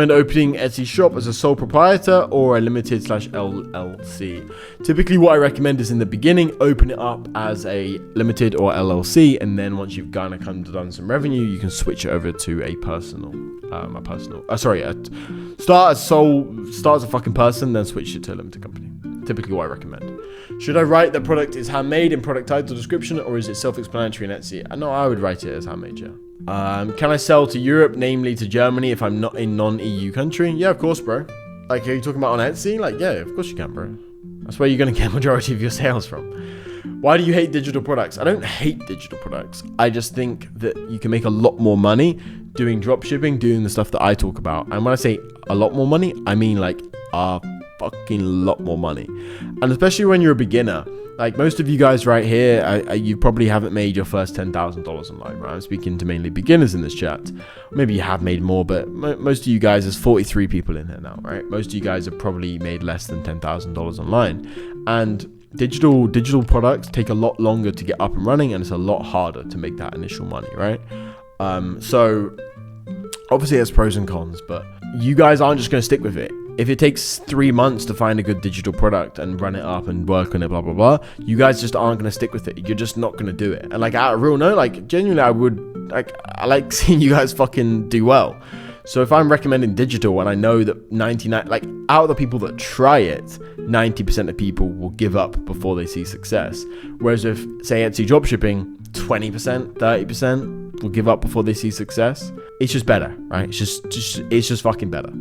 And opening Etsy shop as a sole proprietor or a limited/LLC. Typically what I recommend is in the beginning, open it up as a limited or LLC, and then once you've kind of done some revenue, you can switch it over to a start as a fucking person, then switch it to a limited company. Typically what I recommend. Should I write the product is handmade in product title description, or is it self-explanatory in Etsy? No, I would write it as handmade, yeah. Can I sell to Europe, namely to Germany, if I'm not in non-EU country? Yeah, of course, bro. Like, are you talking about on Etsy? Like, yeah, of course you can, bro. That's where you're going to get majority of your sales from. Why do you hate digital products? I don't hate digital products. I just think that you can make a lot more money doing dropshipping, doing the stuff that I talk about. And when I say a lot more money, I mean like a fucking lot more money. And especially when you're a beginner. Like most of you guys right here, you probably haven't made your first $10,000 online, right? I'm speaking to mainly beginners in this chat. Maybe you have made more, but most of you guys, there's 43 people in here now, right? Most of you guys have probably made less than $10,000 online. And digital products take a lot longer to get up and running, and it's a lot harder to make that initial money, right? So obviously there's pros and cons, but you guys aren't just going to stick with it. If it takes 3 months to find a good digital product and run it up and work on it, blah, blah, blah, you guys just aren't going to stick with it. You're just not going to do it. And like, out of real note, like genuinely, I like seeing you guys fucking do well. So if I'm recommending digital and I know that out of the people that try it, 90% of people will give up before they see success. Whereas if, say, Etsy dropshipping, 20%, 30% will give up before they see success. It's just better, right? It's just fucking better.